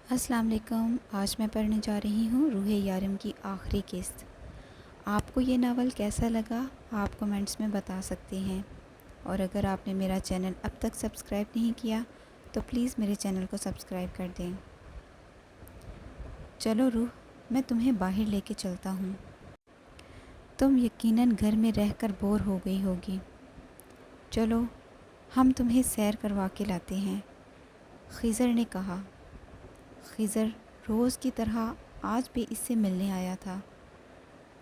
السلام علیکم۔ آج میں پڑھنے جا رہی ہوں روح یارم کی آخری قسط۔ آپ کو یہ ناول کیسا لگا آپ کمنٹس میں بتا سکتے ہیں، اور اگر آپ نے میرا چینل اب تک سبسکرائب نہیں کیا تو پلیز میرے چینل کو سبسکرائب کر دیں۔ چلو روح، میں تمہیں باہر لے کے چلتا ہوں۔ تم یقیناً گھر میں رہ کر بور ہو گئی ہوگی۔ چلو ہم تمہیں سیر کروا کے لاتے ہیں، خضر نے کہا۔ خضر روز کی طرح آج بھی اس سے ملنے آیا تھا۔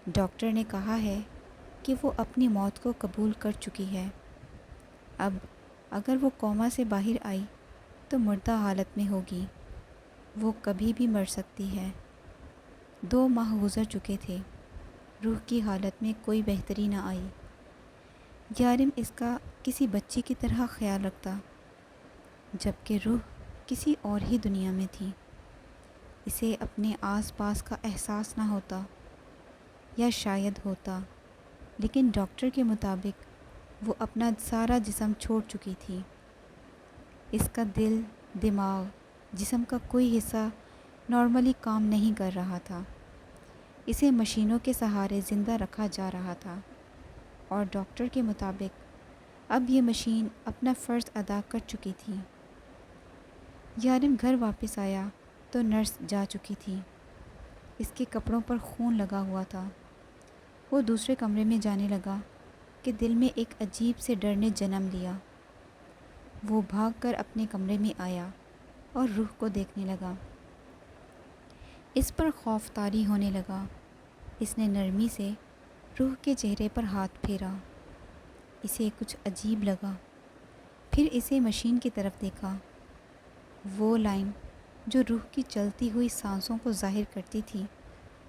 ڈاکٹر نے کہا ہے کہ وہ اپنی موت کو قبول کر چکی ہے۔ اب اگر وہ کوما سے باہر آئی تو مردہ حالت میں ہوگی، وہ کبھی بھی مر سکتی ہے۔ 2 ماہ گزر چکے تھے، روح کی حالت میں کوئی بہتری نہ آئی۔ یارم اس کا کسی بچی کی طرح خیال رکھتا، جبکہ روح کسی اور ہی دنیا میں تھی۔ اسے اپنے آس پاس کا احساس نہ ہوتا، یا شاید ہوتا، لیکن ڈاکٹر کے مطابق وہ اپنا سارا جسم چھوڑ چکی تھی۔ اس کا دل، دماغ، جسم کا کوئی حصہ نارملی کام نہیں کر رہا تھا۔ اسے مشینوں کے سہارے زندہ رکھا جا رہا تھا، اور ڈاکٹر کے مطابق اب یہ مشین اپنا فرض ادا کر چکی تھی۔ یارم گھر واپس آیا تو نرس جا چکی تھی۔ اس کے کپڑوں پر خون لگا ہوا تھا۔ وہ دوسرے کمرے میں جانے لگا کہ دل میں ایک عجیب سے ڈر نے جنم لیا۔ وہ بھاگ کر اپنے کمرے میں آیا اور روح کو دیکھنے لگا۔ اس پر خوف طاری ہونے لگا۔ اس نے نرمی سے روح کے چہرے پر ہاتھ پھیرا۔ اسے کچھ عجیب لگا، پھر اسے مشین کی طرف دیکھا۔ وہ لائن جو روح کی چلتی ہوئی سانسوں کو ظاہر کرتی تھی،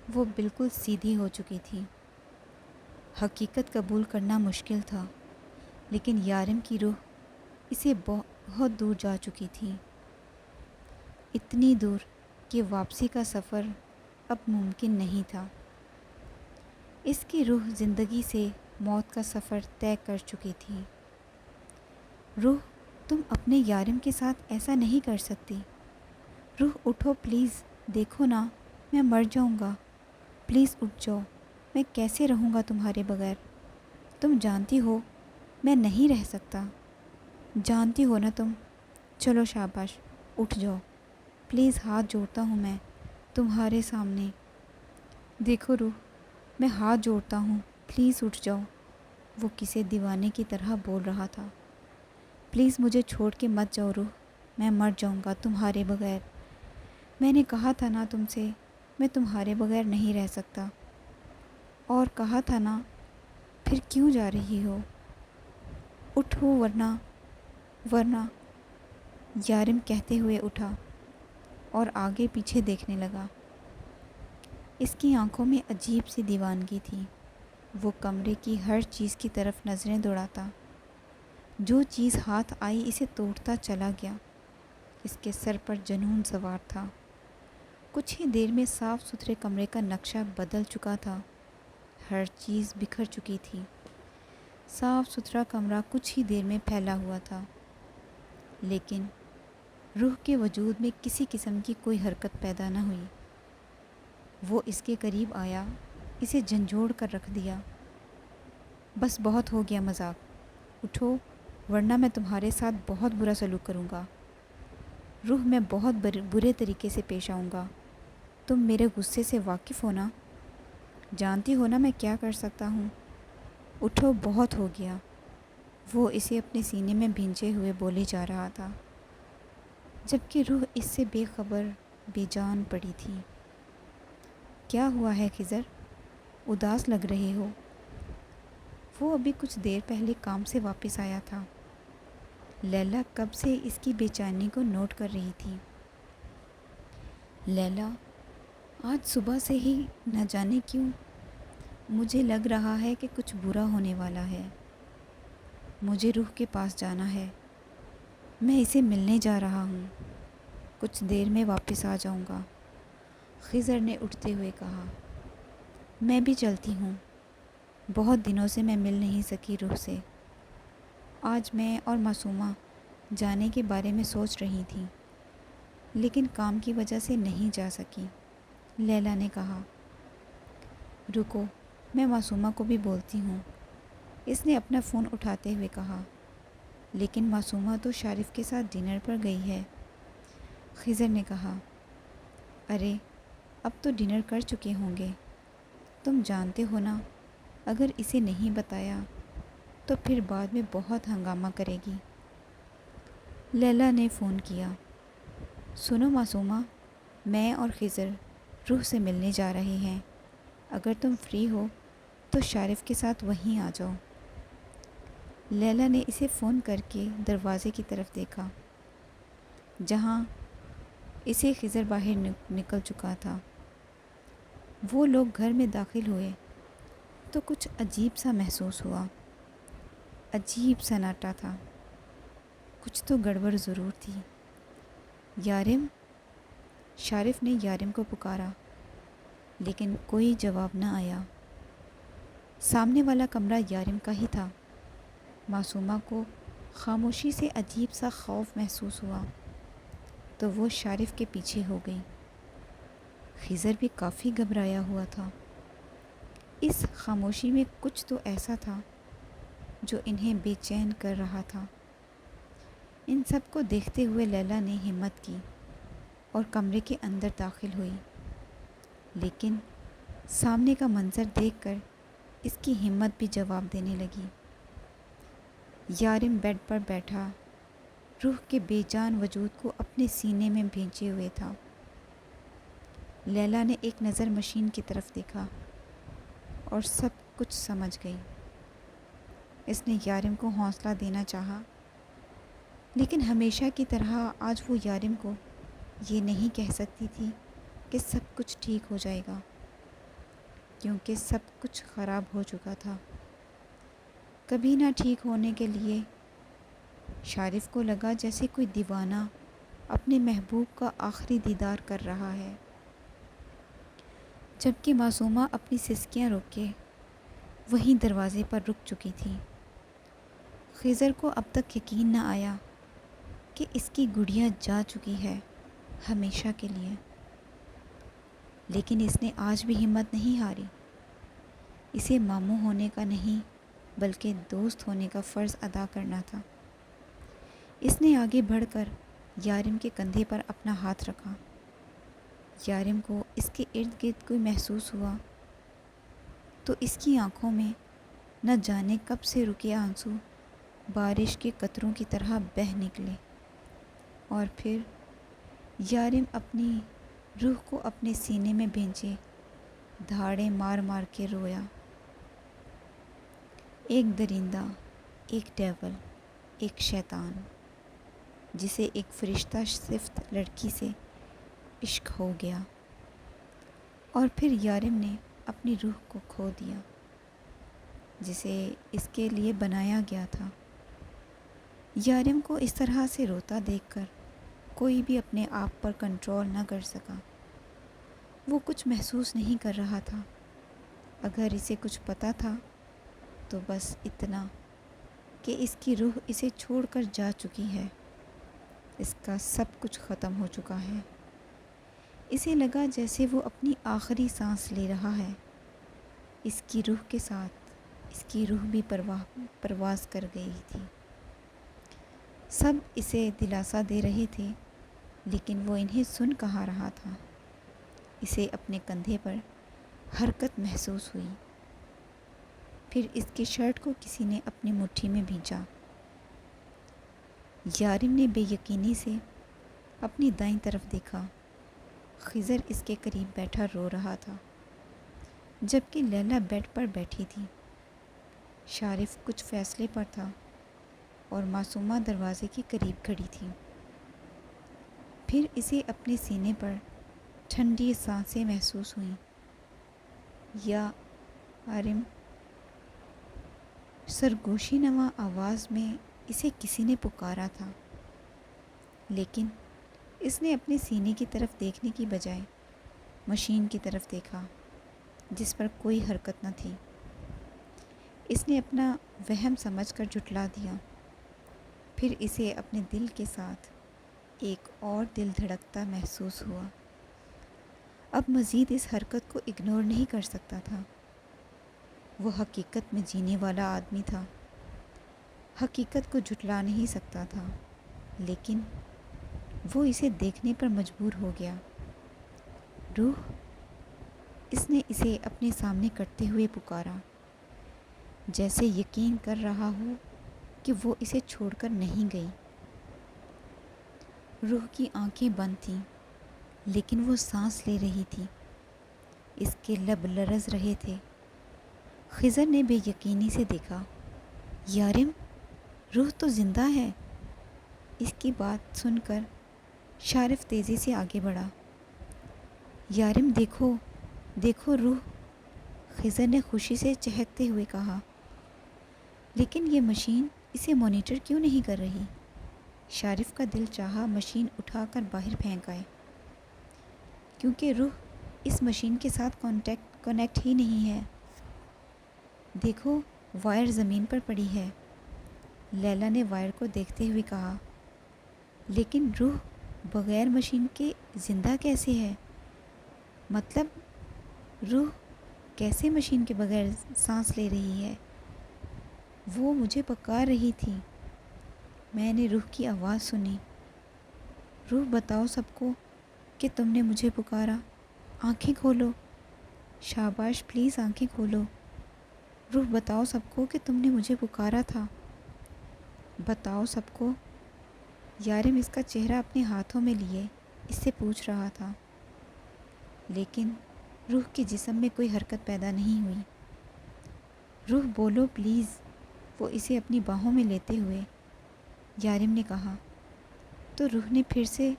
وہ بالکل سیدھی ہو چکی تھی۔ حقیقت قبول کرنا مشکل تھا، لیکن یارم کی روح اسے بہت دور جا چکی تھی، اتنی دور کہ واپسی کا سفر اب ممکن نہیں تھا۔ اس کی روح زندگی سے موت کا سفر طے کر چکی تھی۔ روح، تم اپنے یارم کے ساتھ ایسا نہیں کر سکتی۔ روح اٹھو پلیز، دیکھو نا، میں مر جاؤں گا۔ پلیز اٹھ جاؤ، میں کیسے رہوں گا تمہارے بغیر؟ تم جانتی ہو میں نہیں رہ سکتا، جانتی ہو نا تم۔ چلو شاباش، اٹھ جاؤ پلیز، ہاتھ جوڑتا ہوں میں تمہارے سامنے۔ دیکھو روح، میں ہاتھ جوڑتا ہوں، پلیز اٹھ جاؤ۔ وہ کسی دیوانے کی طرح بول رہا تھا۔ پلیز مجھے چھوڑ کے مت جاؤ روح، میں مر جاؤں گا تمہارے بغیر۔ میں نے کہا تھا نا تم سے، میں تمہارے بغیر نہیں رہ سکتا، اور کہا تھا نا، پھر کیوں جا رہی ہو؟ اٹھو ورنہ۔ یارم کہتے ہوئے اٹھا اور آگے پیچھے دیکھنے لگا۔ اس کی آنکھوں میں عجیب سی دیوانگی تھی۔ وہ کمرے کی ہر چیز کی طرف نظریں دوڑاتا، جو چیز ہاتھ آئی اسے توڑتا چلا گیا۔ اس کے سر پر جنون سوار تھا۔ کچھ ہی دیر میں صاف ستھرے کمرے کا نقشہ بدل چکا تھا، ہر چیز بکھر چکی تھی۔ صاف ستھرا کمرہ کچھ ہی دیر میں پھیلا ہوا تھا، لیکن روح کے وجود میں کسی قسم کی کوئی حرکت پیدا نہ ہوئی۔ وہ اس کے قریب آیا، اسے جھنجھوڑ کر رکھ دیا۔ بس بہت ہو گیا مذاق، اٹھو ورنہ میں تمہارے ساتھ بہت برا سلوک کروں گا۔ روح، میں بہت برے طریقے سے پیش آؤں گا، تم میرے غصے سے واقف ہو نا؟ جانتی ہو نا میں کیا کر سکتا ہوں؟ اٹھو، بہت ہو گیا۔ وہ اسے اپنے سینے میں بھینچے ہوئے بولے جا رہا تھا، جبکہ روح اس سے بے خبر بے جان پڑی تھی۔ کیا ہوا ہے خضر؟ اداس لگ رہے ہو؟ وہ ابھی کچھ دیر پہلے کام سے واپس آیا تھا۔ لیلا کب سے اس کی بے چینی کو نوٹ کر رہی تھی۔ لیلا، آج صبح سے ہی نہ جانے کیوں مجھے لگ رہا ہے کہ کچھ برا ہونے والا ہے۔ مجھے روح کے پاس جانا ہے، میں اسے ملنے جا رہا ہوں، کچھ دیر میں واپس آ جاؤں گا۔ خضر نے اٹھتے ہوئے کہا۔ میں بھی چلتی ہوں، بہت دنوں سے میں مل نہیں سکی روح سے۔ آج میں اور معصومہ جانے کے بارے میں سوچ رہی تھیں، لیکن کام کی وجہ سے نہیں جا سکی۔ لیلا نے کہا، رکو، میں معصومہ کو بھی بولتی ہوں۔ اس نے اپنا فون اٹھاتے ہوئے کہا، لیکن معصومہ تو شارف کے ساتھ ڈنر پر گئی ہے۔ خضر نے کہا، ارے اب تو ڈنر کر چکے ہوں گے، تم جانتے ہو نا، اگر اسے نہیں بتایا تو پھر بعد میں بہت ہنگامہ کرے گی۔ لیلا نے فون کیا، سنو معصومہ، میں اور خضر روح سے ملنے جا رہے ہیں، اگر تم فری ہو تو شارف کے ساتھ وہیں آ جاؤ۔ لیلا نے اسے فون کر کے دروازے کی طرف دیکھا، جہاں اسے خضر باہر نکل چکا تھا۔ وہ لوگ گھر میں داخل ہوئے تو کچھ عجیب سا محسوس ہوا، عجیب سناٹا تھا، کچھ تو گڑبڑ ضرور تھی۔ یارم، شارف نے یارم کو پکارا، لیکن کوئی جواب نہ آیا۔ سامنے والا کمرہ یارم کا ہی تھا۔ معصومہ کو خاموشی سے عجیب سا خوف محسوس ہوا تو وہ شارف کے پیچھے ہو گئی۔ خضر بھی کافی گھبرایا ہوا تھا۔ اس خاموشی میں کچھ تو ایسا تھا جو انہیں بے چین کر رہا تھا۔ ان سب کو دیکھتے ہوئے لیلا نے ہمت کی اور کمرے کے اندر داخل ہوئی، لیکن سامنے کا منظر دیکھ کر اس کی ہمت بھی جواب دینے لگی۔ یارم بیڈ پر بیٹھا روح کے بے جان وجود کو اپنے سینے میں بھینچے ہوئے تھا۔ لیلا نے ایک نظر مشین کی طرف دیکھا اور سب کچھ سمجھ گئی۔ اس نے یارم کو حوصلہ دینا چاہا، لیکن ہمیشہ کی طرح آج وہ یارم کو یہ نہیں کہہ سکتی تھی کہ سب کچھ ٹھیک ہو جائے گا، کیونکہ سب کچھ خراب ہو چکا تھا۔ کبھی نہ ٹھیک ہونے کے لیے شارف کو لگا جیسے کوئی دیوانہ اپنے محبوب کا آخری دیدار کر رہا ہے، جبکہ معصومہ اپنی سسکیاں روک کے وہیں دروازے پر رک چکی تھی۔ خضر کو اب تک یقین نہ آیا کہ اس کی گڑیا جا چکی ہے ہمیشہ کے لیے، لیکن اس نے آج بھی ہمت نہیں ہاری۔ اسے ماموں ہونے کا نہیں بلکہ دوست ہونے کا فرض ادا کرنا تھا۔ اس نے آگے بڑھ کر یارم کے کندھے پر اپنا ہاتھ رکھا۔ یارم کو اس کے ارد گرد کوئی محسوس ہوا تو اس کی آنکھوں میں نہ جانے کب سے رکے آنسو بارش کے قطروں کی طرح بہہ نکلے، اور پھر یارم اپنی روح کو اپنے سینے میں بھینچے دھاڑیں مار مار کے رویا۔ ایک درندہ، ایک ڈیول، ایک شیطان، جسے ایک فرشتہ صفت لڑکی سے عشق ہو گیا، اور پھر یارم نے اپنی روح کو کھو دیا جسے اس کے لیے بنایا گیا تھا۔ یارم کو اس طرح سے روتا دیکھ کر کوئی بھی اپنے آپ پر کنٹرول نہ کر سکا۔ وہ کچھ محسوس نہیں کر رہا تھا۔ اگر اسے کچھ پتہ تھا تو بس اتنا کہ اس کی روح اسے چھوڑ کر جا چکی ہے، اس کا سب کچھ ختم ہو چکا ہے۔ اسے لگا جیسے وہ اپنی آخری سانس لے رہا ہے۔ اس کی روح کے ساتھ اس کی روح بھی پرواز کر گئی تھی۔ سب اسے دلاسا دے رہے تھے، لیکن وہ انہیں سن کہا رہا تھا۔ اسے اپنے کندھے پر حرکت محسوس ہوئی، پھر اس کے شرٹ کو کسی نے اپنی مٹھی میں بھینچا۔ یارم نے بے یقینی سے اپنی دائیں طرف دیکھا۔ خضر اس کے قریب بیٹھا رو رہا تھا، جبکہ لیلا بیڈ پر بیٹھی تھی۔ شارف کچھ فیصلے پر تھا اور معصومہ دروازے کے قریب کھڑی تھی۔ پھر اسے اپنے سینے پر ٹھنڈی سانسیں محسوس ہوئیں۔ یا یارم، سرگوشی نوا آواز میں اسے کسی نے پکارا تھا، لیکن اس نے اپنے سینے کی طرف دیکھنے کی بجائے مشین کی طرف دیکھا جس پر کوئی حرکت نہ تھی۔ اس نے اپنا وہم سمجھ کر جھٹلا دیا، پھر اسے اپنے دل کے ساتھ ایک اور دل دھڑکتا محسوس ہوا۔ اب مزید اس حرکت کو اگنور نہیں کر سکتا تھا۔ وہ حقیقت میں جینے والا آدمی تھا، حقیقت کو جھٹلا نہیں سکتا تھا، لیکن وہ اسے دیکھنے پر مجبور ہو گیا۔ روح، اس نے اسے اپنے سامنے کرتے ہوئے پکارا، جیسے یقین کر رہا ہو کہ وہ اسے چھوڑ کر نہیں گئی۔ روح کی آنکھیں بند تھیں، لیکن وہ سانس لے رہی تھی۔ اس کے لب لرز رہے تھے۔ خضر نے بے یقینی سے دیکھا۔ یارم، روح تو زندہ ہے۔ اس کی بات سن کر شارف تیزی سے آگے بڑھا۔ یارم دیکھو، دیکھو روح، خضر نے خوشی سے چہکتے ہوئے کہا۔ لیکن یہ مشین اسے مانیٹر کیوں نہیں کر رہی؟ شارف کا دل چاہا مشین اٹھا کر باہر پھینک آئے، کیونکہ روح اس مشین کے ساتھ کنیکٹ ہی نہیں ہے۔ دیکھو، وائر زمین پر پڑی ہے، لیلا نے وائر کو دیکھتے ہوئے کہا۔ لیکن روح بغیر مشین کے زندہ کیسے ہے؟ مطلب روح کیسے مشین کے بغیر سانس لے رہی ہے؟ وہ مجھے پکار رہی تھی، میں نے روح کی آواز سنی۔ روح بتاؤ سب کو کہ تم نے مجھے پکارا، آنکھیں کھولو، شاباش پلیز آنکھیں کھولو۔ روح بتاؤ سب کو کہ تم نے مجھے پکارا تھا، بتاؤ سب کو۔ یارم اس کا چہرہ اپنے ہاتھوں میں لیے اس سے پوچھ رہا تھا، لیکن روح کے جسم میں کوئی حرکت پیدا نہیں ہوئی۔ روح بولو پلیز، وہ اسے اپنی باہوں میں لیتے ہوئے یارم نے کہا۔ تو روح نے پھر سے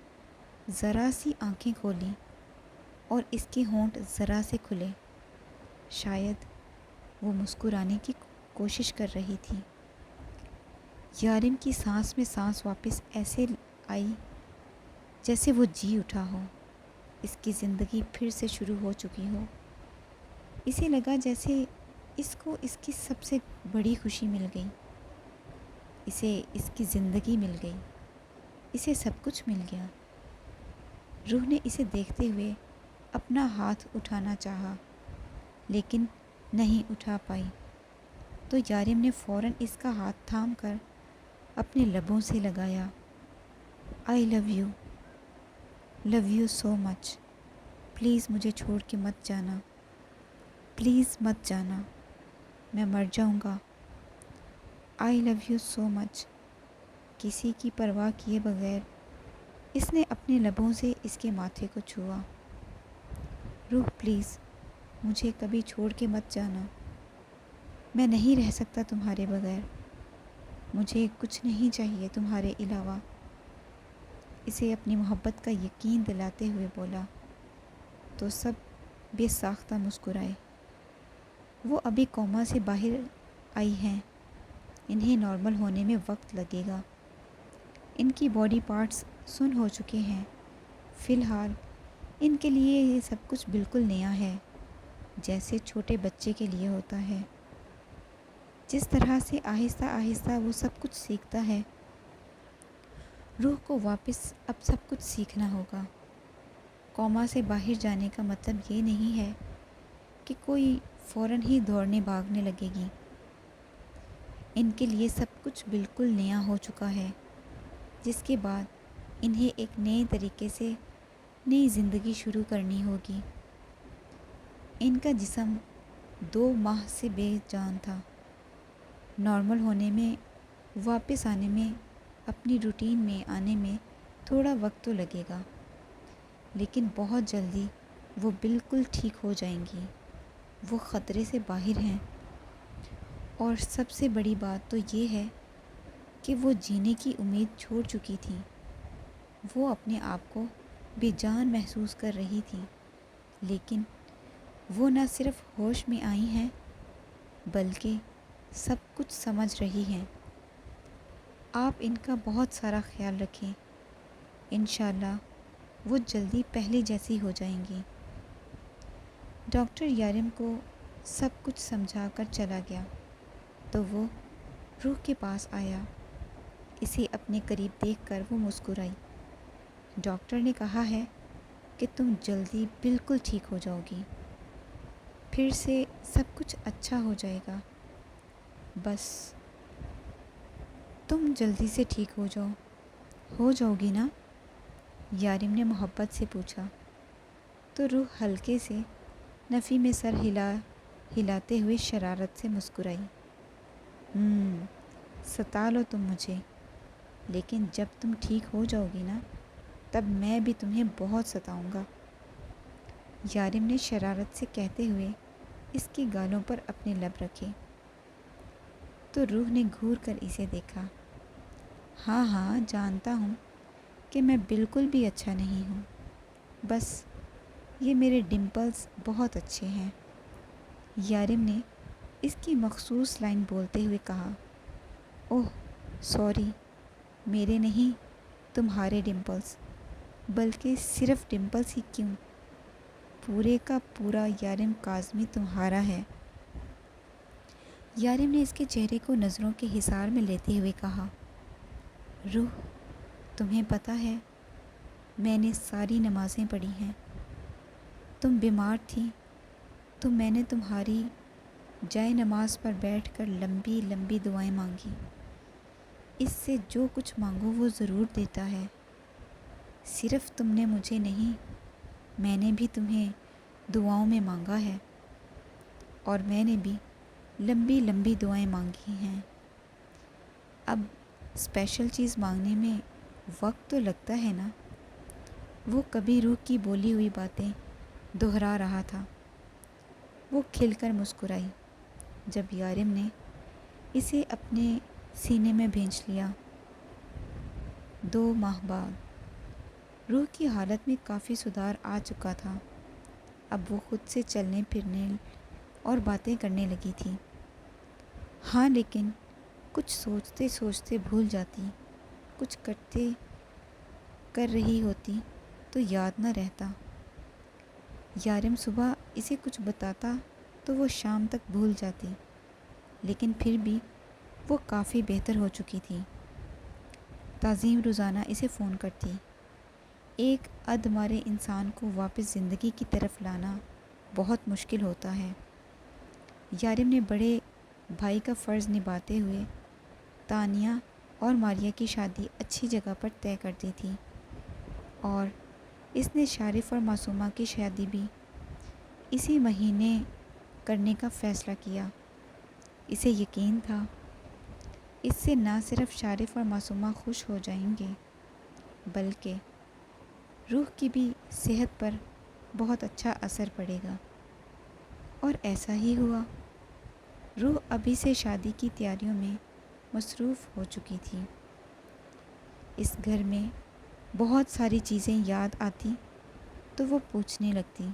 ذرا سی آنکھیں کھولیں اور اس کے ہونٹ ذرا سے کھلے۔ شاید وہ مسکرانے کی کوشش کر رہی تھی۔ یارم کی سانس میں سانس واپس ایسے آئی جیسے وہ جی اٹھا ہو، اس کی زندگی پھر سے شروع ہو چکی ہو۔ اسے لگا جیسے اس کو اس کی سب سے بڑی خوشی مل گئی، اسے اس کی زندگی مل گئی، اسے سب کچھ مل گیا۔ روح نے اسے دیکھتے ہوئے اپنا ہاتھ اٹھانا چاہا، لیکن نہیں اٹھا پائی۔ تو یارم نے فوراً اس کا ہاتھ تھام کر اپنے لبوں سے لگایا۔ آئی love you so much, please مجھے چھوڑ کے مت جانا، پلیز مت جانا، میں مر جاؤں گا۔ آئی لو یو سو مچ۔ کسی کی پرواہ کیے بغیر اس نے اپنے لبوں سے اس کے ماتھے کو چھوا۔ روح پلیز مجھے کبھی چھوڑ کے مت جانا، میں نہیں رہ سکتا تمہارے بغیر، مجھے کچھ نہیں چاہیے تمہارے علاوہ۔ اسے اپنی محبت کا یقین دلاتے ہوئے بولا تو سب بے ساختہ مسکرائے۔ وہ ابھی کوما سے باہر آئی ہیں، انہیں نارمل ہونے میں وقت لگے گا۔ ان کی باڈی پارٹس سن ہو چکے ہیں، فی الحال ان کے لیے یہ سب کچھ بالکل نیا ہے، جیسے چھوٹے بچے کے لیے ہوتا ہے۔ جس طرح سے آہستہ آہستہ وہ سب کچھ سیکھتا ہے، روح کو واپس اب سب کچھ سیکھنا ہوگا۔ کوما سے باہر جانے کا مطلب یہ نہیں ہے کہ کوئی فوراً ہی دوڑنے بھاگنے لگے گی۔ ان کے لیے سب کچھ بالکل نیا ہو چکا ہے، جس کے بعد انہیں ایک نئے طریقے سے نئی زندگی شروع کرنی ہوگی۔ ان کا جسم 2 ماہ سے بے جان تھا، نارمل ہونے میں، واپس آنے میں، اپنی روٹین میں آنے میں تھوڑا وقت تو لگے گا، لیکن بہت جلدی وہ بالکل ٹھیک ہو جائیں گی۔ وہ خطرے سے باہر ہیں، اور سب سے بڑی بات تو یہ ہے کہ وہ جینے کی امید چھوڑ چکی تھی۔ وہ اپنے آپ کو بے جان محسوس کر رہی تھی، لیکن وہ نہ صرف ہوش میں آئی ہیں بلکہ سب کچھ سمجھ رہی ہیں۔ آپ ان کا بہت سارا خیال رکھیں، انشاءاللہ وہ جلدی پہلے جیسی ہو جائیں گی۔ ڈاکٹر یارم کو سب کچھ سمجھا کر چلا گیا تو وہ روح کے پاس آیا۔ اسے اپنے قریب دیکھ کر وہ مسکرائی۔ ڈاکٹر نے کہا ہے کہ تم جلدی بالکل ٹھیک ہو جاؤ گی، پھر سے سب کچھ اچھا ہو جائے گا، بس تم جلدی سے ٹھیک ہو جاؤ گی نا؟ یارم نے محبت سے پوچھا تو روح ہلکے سے نفی میں سر ہلاتے ہوئے شرارت سے مسکرائی۔ ستا لو تم مجھے، لیکن جب تم ٹھیک ہو جاؤ گی نا تب میں بھی تمہیں بہت ستاؤں گا، یارم نے شرارت سے کہتے ہوئے اس کے گالوں پر اپنے لب رکھے تو روح نے گھور کر اسے دیکھا۔ ہاں ہاں جانتا ہوں کہ میں بالکل بھی اچھا نہیں ہوں، بس یہ میرے ڈمپلز بہت اچھے ہیں، یارم نے اس کی مخصوص لائن بولتے ہوئے کہا۔ اوہ سوری، میرے نہیں تمہارے ڈمپلز، بلکہ صرف ڈمپلز ہی کیوں، پورے کا پورا یارم کاظمی تمہارا ہے، یارم نے اس کے چہرے کو نظروں کے حصار میں لیتے ہوئے کہا۔ روح، تمہیں پتہ ہے میں نے ساری نمازیں پڑھی ہیں، تم بیمار تھی تو میں نے تمہاری جائے نماز پر بیٹھ کر لمبی لمبی دعائیں مانگی، اس سے جو کچھ مانگو وہ ضرور دیتا ہے، صرف تم نے مجھے نہیں، میں نے بھی تمہیں دعاؤں میں مانگا ہے، اور میں نے بھی لمبی لمبی دعائیں مانگی ہیں۔ اب اسپیشل چیز مانگنے میں وقت تو لگتا ہے نا، وہ کبھی روح کی بولی ہوئی باتیں دہرا رہا تھا۔ وہ کھل کر مسکرائی جب یارم نے اسے اپنے سینے میں بھینچ لیا۔ 2 ماہ بعد روح کی حالت میں کافی سدھار آ چکا تھا، اب وہ خود سے چلنے پھرنے اور باتیں کرنے لگی تھی۔ ہاں لیکن کچھ سوچتے سوچتے بھول جاتی، کچھ کر رہی ہوتی تو یاد نہ رہتا۔ یارم صبح اسے کچھ بتاتا تو وہ شام تک بھول جاتی، لیکن پھر بھی وہ کافی بہتر ہو چکی تھی۔ تعظیم روزانہ اسے فون کرتی۔ ایک ادمارے انسان کو واپس زندگی کی طرف لانا بہت مشکل ہوتا ہے۔ یارم نے بڑے بھائی کا فرض نبھاتے ہوئے تانیہ اور ماریہ کی شادی اچھی جگہ پر طے کر دی تھی، اور اس نے شارف اور معصومہ کی شادی بھی اسی مہینے کرنے کا فیصلہ کیا۔ اسے یقین تھا اس سے نہ صرف شارف اور معصومہ خوش ہو جائیں گے، بلکہ روح کی بھی صحت پر بہت اچھا اثر پڑے گا، اور ایسا ہی ہوا۔ روح ابھی سے شادی کی تیاریوں میں مصروف ہو چکی تھی۔ اس گھر میں بہت ساری چیزیں یاد آتی تو وہ پوچھنے لگتی۔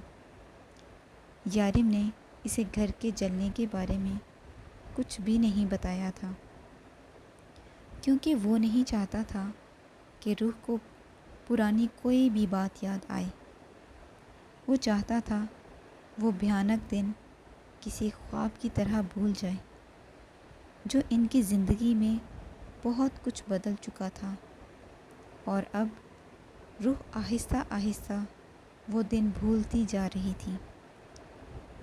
یارم نے اسے گھر کے جلنے کے بارے میں کچھ بھی نہیں بتایا تھا، کیونکہ وہ نہیں چاہتا تھا کہ روح کو پرانی کوئی بھی بات یاد آئے۔ وہ چاہتا تھا وہ بھیانک دن کسی خواب کی طرح بھول جائے جو ان کی زندگی میں بہت کچھ بدل چکا تھا، اور اب روح آہستہ آہستہ وہ دن بھولتی جا رہی تھی۔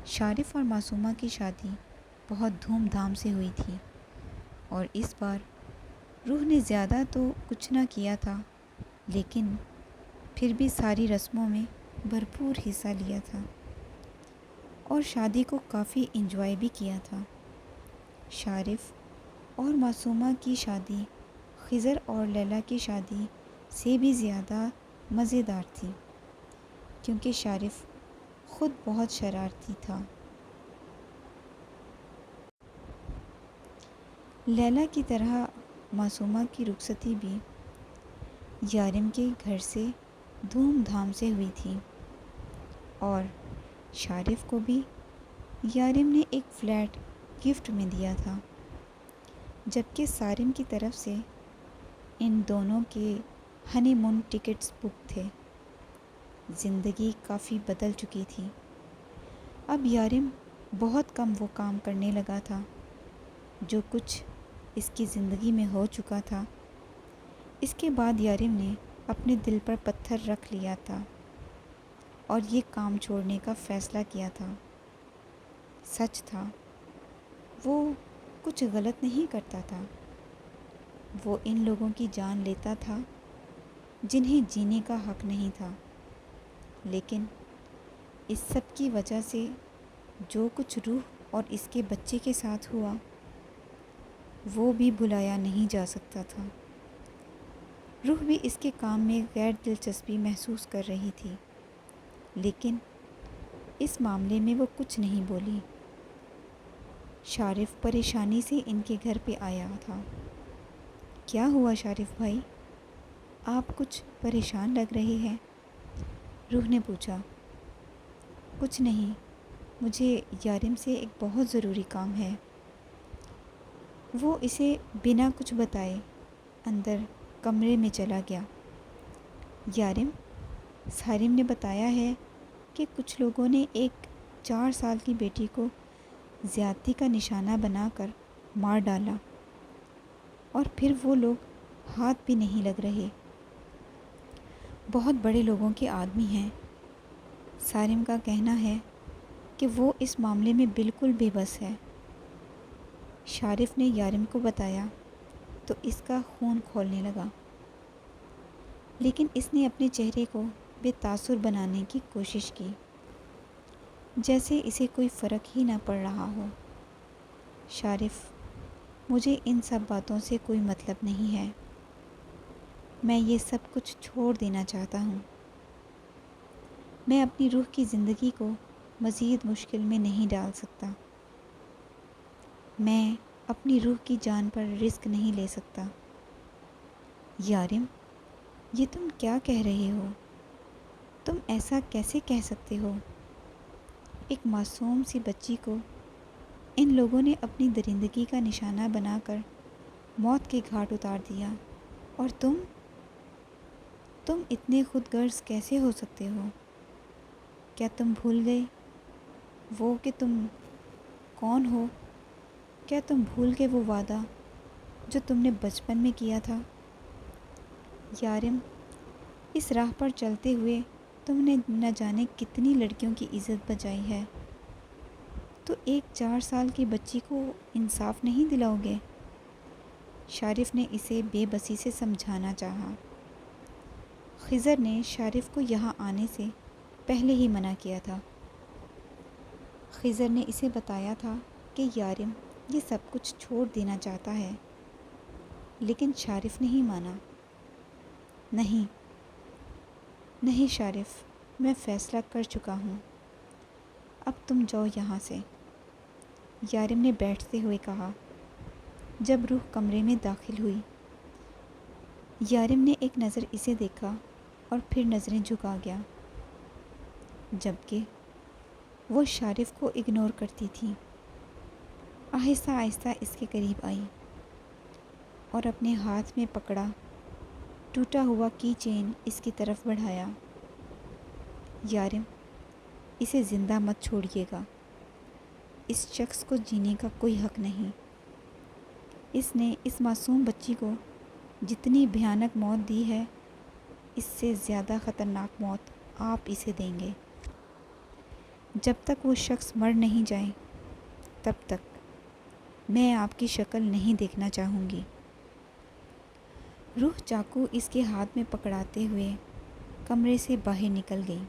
شارف اور معصومہ کی شادی بہت دھوم دھام سے ہوئی تھی، اور اس بار روح نے زیادہ تو کچھ نہ کیا تھا، لیکن پھر بھی ساری رسموں میں بھرپور حصہ لیا تھا، اور شادی کو کافی انجوائے بھی کیا تھا۔ شارف اور معصومہ کی شادی خضر اور لیلی کی شادی سے بھی زیادہ مزیدار تھی، کیونکہ شارف خود بہت شرارتی تھا۔ لیلی کی طرح معصومہ کی رخصتی بھی یارم کے گھر سے دھوم دھام سے ہوئی تھی، اور شارف کو بھی یارم نے ایک فلیٹ گفٹ میں دیا تھا، جبکہ سارم کی طرف سے ان دونوں کے ہنی مون ٹکٹس بک تھے۔ زندگی کافی بدل چکی تھی۔ اب یارم بہت کم وہ کام کرنے لگا تھا جو کچھ اس کی زندگی میں ہو چکا تھا۔ اس کے بعد یارم نے اپنے دل پر پتھر رکھ لیا تھا اور یہ کام چھوڑنے کا فیصلہ کیا تھا۔ سچ تھا، وہ کچھ غلط نہیں کرتا تھا۔ وہ ان لوگوں کی جان لیتا تھا جنہیں جینے کا حق نہیں تھا، لیکن اس سب کی وجہ سے جو کچھ روح اور اس کے بچے کے ساتھ ہوا وہ بھی بھلایا نہیں جا سکتا تھا۔ روح بھی اس کے کام میں غیر دلچسپی محسوس کر رہی تھی، لیکن اس معاملے میں وہ کچھ نہیں بولی۔ شارف پریشانی سے ان کے گھر پہ آیا تھا۔ کیا ہوا شارف بھائی؟ آپ کچھ پریشان لگ رہے ہیں، روح نے پوچھا۔ کچھ نہیں، مجھے یارم سے ایک بہت ضروری کام ہے۔ وہ اسے بنا کچھ بتائے اندر کمرے میں چلا گیا۔ یارم، سارم نے بتایا ہے کہ کچھ لوگوں نے ایک 4 سال کی بیٹی کو زیادتی کا نشانہ بنا کر مار ڈالا، اور پھر وہ لوگ ہاتھ بھی نہیں لگ رہے۔ بہت بڑے لوگوں کے آدمی ہیں۔ سارم کا کہنا ہے کہ وہ اس معاملے میں بالکل بے بس ہے۔ شارف نے یارم کو بتایا تو اس کا خون کھولنے لگا، لیکن اس نے اپنے چہرے کو بے تاثر بنانے کی کوشش کی، جیسے اسے کوئی فرق ہی نہ پڑ رہا ہو۔ شارف، مجھے ان سب باتوں سے کوئی مطلب نہیں ہے۔ میں یہ سب کچھ چھوڑ دینا چاہتا ہوں۔ میں اپنی روح کی زندگی کو مزید مشکل میں نہیں ڈال سکتا۔ میں اپنی روح کی جان پر رسک نہیں لے سکتا۔ یارم، یہ تم کیا کہہ رہے ہو؟ تم ایسا کیسے کہہ سکتے ہو؟ ایک معصوم سی بچی کو ان لوگوں نے اپنی درندگی کا نشانہ بنا کر موت کے گھاٹ اتار دیا، اور تم اتنے خود غرض کیسے ہو سکتے ہو؟ کیا تم بھول گئے وہ کہ تم کون ہو؟ کیا تم بھول گئے وہ وعدہ جو تم نے بچپن میں کیا تھا؟ یارم، اس راہ پر چلتے ہوئے تم نے نہ جانے کتنی لڑکیوں کی عزت بچائی ہے، تو ایک 4 سال کی بچی کو انصاف نہیں دلاؤ گے؟ شارف نے اسے بے بسی سے سمجھانا چاہا۔ خضر نے شارف کو یہاں آنے سے پہلے ہی منع کیا تھا۔ خضر نے اسے بتایا تھا کہ یارم یہ سب کچھ چھوڑ دینا چاہتا ہے، لیکن شارف نہیں مانا۔ نہیں شارف، میں فیصلہ کر چکا ہوں، اب تم جاؤ یہاں سے، یارم نے بیٹھتے ہوئے کہا۔ جب روح کمرے میں داخل ہوئی، یارم نے ایک نظر اسے دیکھا اور پھر نظریں جھکا گیا، جبکہ وہ شارف کو اگنور کرتی تھی۔ آہستہ آہستہ اس کے قریب آئی اور اپنے ہاتھ میں پکڑا ٹوٹا ہوا کی چین اس کی طرف بڑھایا۔ یارم، اسے زندہ مت چھوڑیے گا، اس شخص کو جینے کا کوئی حق نہیں۔ اس نے اس معصوم بچی کو جتنی بھیانک موت دی ہے، اس سے زیادہ خطرناک موت آپ اسے دیں گے۔ جب تک وہ شخص مر نہیں جائے تب تک میں آپ کی شکل نہیں دیکھنا چاہوں گی۔ روح چاقو اس کے ہاتھ میں پکڑاتے ہوئے کمرے سے باہر نکل گئی،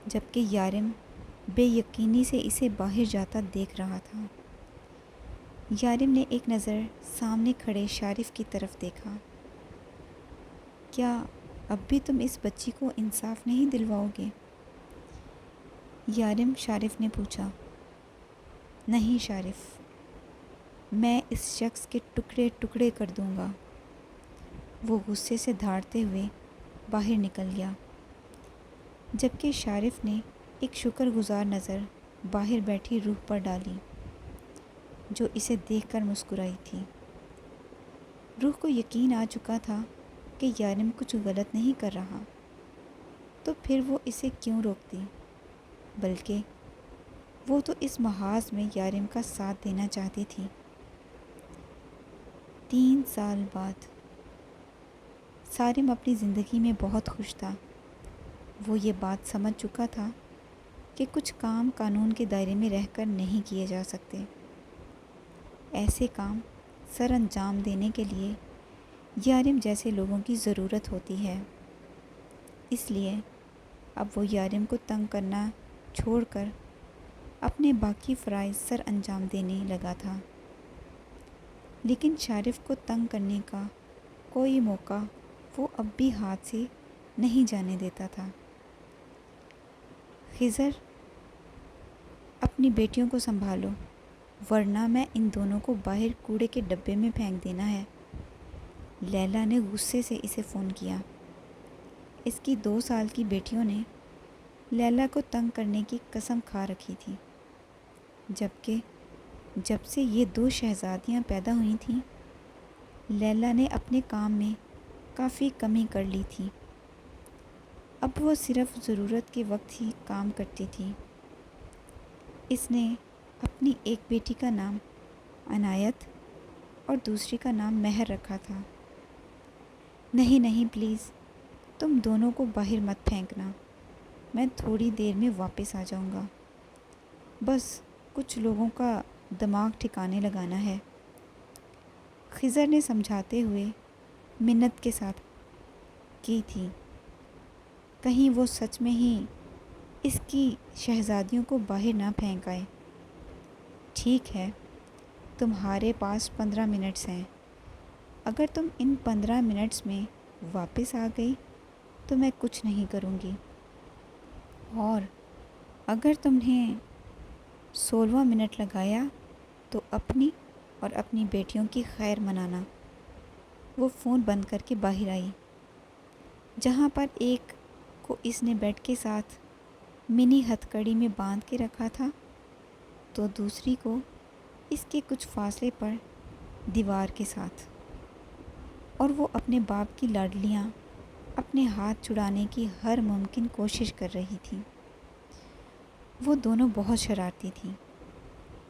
جبکہ یارم بے یقینی سے اسے باہر جاتا دیکھ رہا تھا۔ یارم نے ایک نظر سامنے کھڑے شارف کی طرف دیکھا۔ کیا اب بھی تم اس بچی کو انصاف نہیں دلواؤ گے؟ یارم، شارف نے پوچھا۔ نہیں شارف، میں اس شخص کے ٹکڑے ٹکڑے کر دوں گا۔ وہ غصے سے دھاڑتے ہوئے باہر نکل گیا، جبکہ شارف نے ایک شکر گزار نظر باہر بیٹھی روح پر ڈالی، جو اسے دیکھ کر مسکرائی تھی۔ روح کو یقین آ چکا تھا کہ یارم کچھ غلط نہیں کر رہا، تو پھر وہ اسے کیوں روکتی؟ بلکہ وہ تو اس محاذ میں یارم کا ساتھ دینا چاہتی تھی۔ 3 سال بعد سارم اپنی زندگی میں بہت خوش تھا۔ وہ یہ بات سمجھ چکا تھا کہ کچھ کام قانون کے دائرے میں رہ کر نہیں کیے جا سکتے۔ ایسے کام سر انجام دینے کے لیے یارم جیسے لوگوں کی ضرورت ہوتی ہے۔ اس لیے اب وہ یارم کو تنگ کرنا چھوڑ کر اپنے باقی فرائض سر انجام دینے لگا تھا، لیکن شارف کو تنگ کرنے کا کوئی موقع وہ اب بھی ہاتھ سے نہیں جانے دیتا تھا۔ خضر، اپنی بیٹیوں کو سنبھالو ورنہ میں ان دونوں کو باہر کوڑے کے ڈبے میں پھینک دینا ہے۔ لیلا نے غصے سے اسے فون کیا۔ اس کی 2 سال کی بیٹیوں نے لیلا کو تنگ کرنے کی قسم کھا رکھی تھی، جبکہ جب سے یہ 2 شہزادیاں پیدا ہوئی تھیں لیلا نے اپنے کام میں کافی کمی کر لی تھی۔ اب وہ صرف ضرورت کے وقت ہی کام کرتی تھی۔ اس نے اپنی ایک بیٹی کا نام عنایت اور دوسری کا نام مہر رکھا تھا۔ نہیں نہیں پلیز، تم دونوں کو باہر مت پھینکنا، میں تھوڑی دیر میں واپس آ جاؤں گا، بس کچھ لوگوں کا دماغ ٹھکانے لگانا ہے۔ خضر نے سمجھاتے ہوئے منت کے ساتھ کی تھی، کہیں وہ سچ میں ہی اس کی شہزادیوں کو باہر نہ پھینک آئے۔ ٹھیک ہے، تمہارے پاس 15 منٹس ہیں، اگر تم ان 15 منٹس میں واپس آ گئی تو میں کچھ نہیں کروں گی، اور اگر تم نے 16واں منٹ لگایا تو اپنی اور اپنی بیٹیوں کی خیر منانا۔ وہ فون بند کر کے باہر آئی، جہاں پر ایک کو اس نے بیڈ کے ساتھ منی ہتھ کڑی میں باندھ کے رکھا تھا تو دوسری کو اس کے کچھ فاصلے پر دیوار کے ساتھ، اور وہ اپنے باپ کی لاڈلیاں اپنے ہاتھ چھڑانے کی ہر ممکن کوشش کر رہی تھی۔ وہ دونوں بہت شرارتی تھیں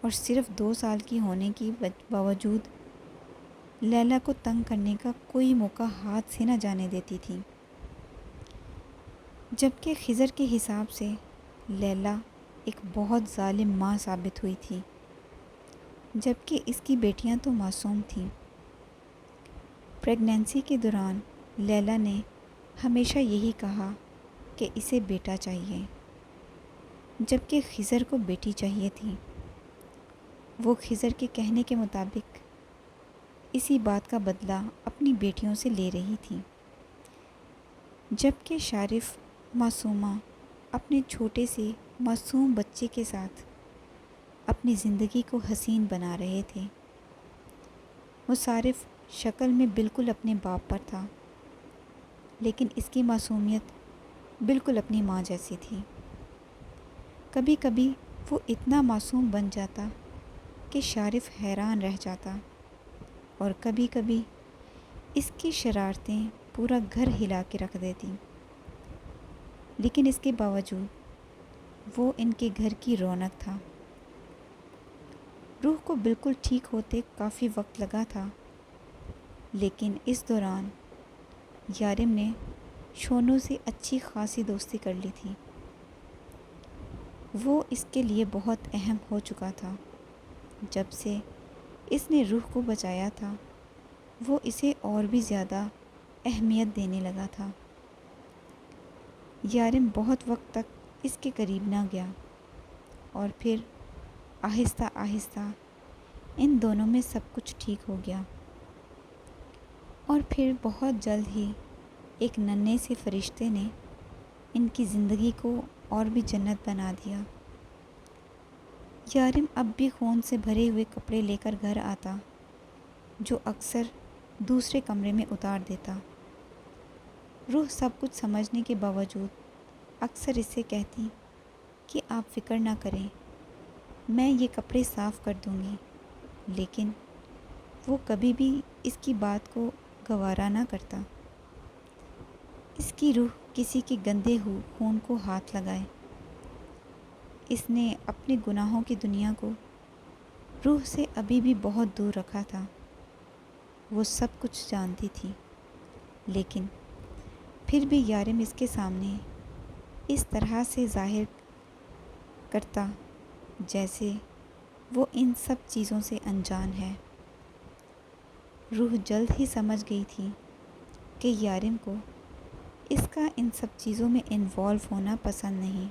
اور صرف 2 سال کی ہونے کے باوجود لیلا کو تنگ کرنے کا کوئی موقع ہاتھ سے نہ جانے دیتی تھی، جبکہ خضر کے حساب سے لیلا ایک بہت ظالم ماں ثابت ہوئی تھی، جبکہ اس کی بیٹیاں تو معصوم تھیں۔ پریگنینسی کے دوران لیلا نے ہمیشہ یہی کہا کہ اسے بیٹا چاہیے، جبکہ خضر کو بیٹی چاہیے تھی۔ وہ خضر کے کہنے کے مطابق اسی بات کا بدلہ اپنی بیٹیوں سے لے رہی تھی، جبکہ شارف معصومہ اپنے چھوٹے سے معصوم بچے کے ساتھ اپنی زندگی کو حسین بنا رہے تھے۔ مصارف شکل میں بالکل اپنے باپ پر تھا، لیکن اس کی معصومیت بالکل اپنی ماں جیسی تھی۔ کبھی کبھی وہ اتنا معصوم بن جاتا کہ شارف حیران رہ جاتا، اور کبھی کبھی اس کی شرارتیں پورا گھر ہلا کے رکھ دیتی، لیکن اس کے باوجود وہ ان کے گھر کی رونق تھا۔ روح کو بالکل ٹھیک ہوتے کافی وقت لگا تھا، لیکن اس دوران یارم نے شونو سے اچھی خاصی دوستی کر لی تھی۔ وہ اس کے لیے بہت اہم ہو چکا تھا۔ جب سے اس نے روح کو بچایا تھا وہ اسے اور بھی زیادہ اہمیت دینے لگا تھا۔ یارم بہت وقت تک اس کے قریب نہ گیا، اور پھر آہستہ آہستہ ان دونوں میں سب کچھ ٹھیک ہو گیا، اور پھر بہت جلد ہی ایک ننھے سے فرشتے نے ان کی زندگی کو اور بھی جنت بنا دیا۔ یارم اب بھی خون سے بھرے ہوئے کپڑے لے کر گھر آتا، جو اکثر دوسرے کمرے میں اتار دیتا۔ روح سب کچھ سمجھنے کے باوجود اکثر اس سے کہتی کہ آپ فکر نہ کریں، میں یہ کپڑے صاف کر دوں گی، لیکن وہ کبھی بھی اس کی بات کو گوارا نہ کرتا۔ اس کی روح کسی کے گندے خون کو ہاتھ لگائے۔ اس نے اپنے گناہوں کی دنیا کو روح سے ابھی بھی بہت دور رکھا تھا۔ وہ سب کچھ جانتی تھی، لیکن پھر بھی یارم اس کے سامنے اس طرح سے ظاہر کرتا جیسے وہ ان سب چیزوں سے انجان ہے۔ روح جلد ہی سمجھ گئی تھی کہ یارم کو اس کا ان سب چیزوں میں انوالو ہونا پسند نہیں،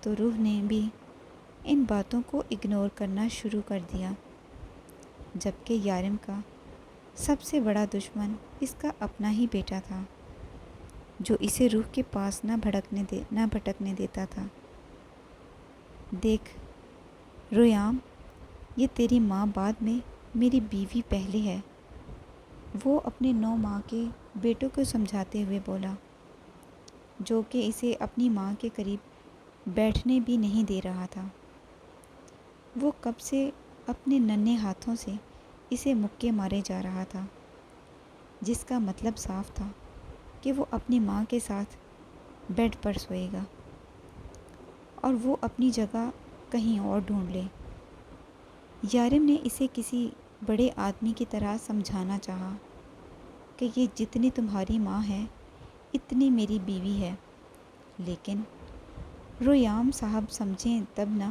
تو روح نے بھی ان باتوں کو اگنور کرنا شروع کر دیا، جبکہ یارم کا سب سے بڑا دشمن اس کا اپنا ہی بیٹا تھا، جو اسے روح کے پاس نہ بھٹکنے دیتا تھا۔ دیکھ رویام، یہ تیری ماں بعد میں میری بیوی پہلے ہے، وہ اپنے 9 ماہ کے بیٹوں کو سمجھاتے ہوئے بولا، جو کہ اسے اپنی ماں کے قریب بیٹھنے بھی نہیں دے رہا تھا۔ وہ کب سے اپنے ننھے ہاتھوں سے اسے مکے مارے جا رہا تھا، جس کا مطلب صاف تھا کہ وہ اپنی ماں کے ساتھ بیڈ پر سوئے گا اور وہ اپنی جگہ کہیں اور ڈھونڈ لے۔ یارم نے اسے کسی بڑے آدمی کی طرح سمجھانا چاہا کہ یہ جتنی تمہاری ماں ہے اتنی میری بیوی ہے، لیکن رویام صاحب سمجھیں تب نہ،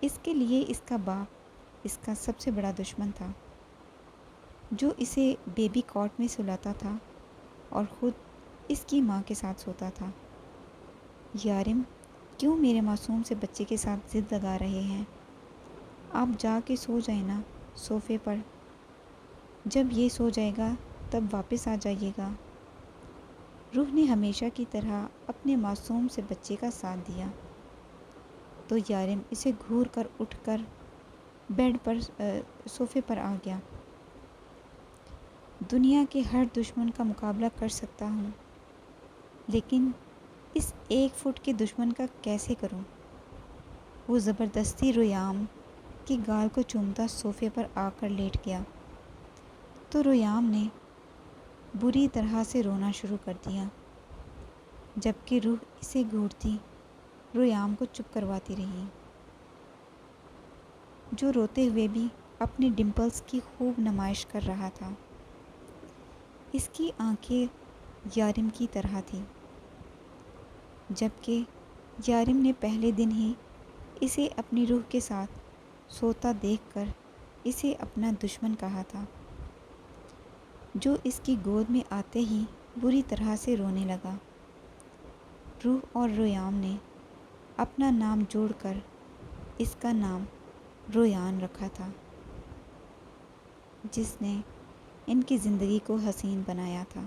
اس کے لیے اس کا باپ اس کا سب سے بڑا دشمن تھا، جو اسے بیبی کاٹ میں سلاتا تھا اور خود اس کی ماں کے ساتھ سوتا تھا۔ یارم کیوں میرے معصوم سے بچے کے ساتھ ضد لگا رہے ہیں؟ آپ جا کے سو جائیں نا صوفے پر، جب یہ سو جائے گا تب واپس آ جائیے گا۔ روح نے ہمیشہ کی طرح اپنے معصوم سے بچے کا ساتھ دیا، تو یارم اسے گھور کر اٹھ کر بیڈ پر صوفے پر آ گیا۔ دنیا کے ہر دشمن کا مقابلہ کر سکتا ہوں، لیکن اس 1 فٹ کے دشمن کا کیسے کروں؟ وہ زبردستی رویام کی گال کو چومتا صوفے پر آ کر لیٹ گیا، تو رویام نے بری طرح سے رونا شروع کر دیا، جبکہ روح اسے گھورتی رویام کو چپ کرواتی رہی، جو روتے ہوئے بھی اپنے ڈمپلز کی خوب نمائش کر رہا تھا۔ اس کی آنکھیں یارم کی طرح تھیں، جبکہ یارم نے پہلے دن ہی اسے اپنی روح کے ساتھ سوتا دیکھ کر اسے اپنا دشمن کہا تھا، جو اس کی گود میں آتے ہی بری طرح سے رونے لگا۔ روح اور رویام نے اپنا نام جوڑ کر اس کا نام رویان رکھا تھا، جس نے ان کی زندگی کو حسین بنایا تھا۔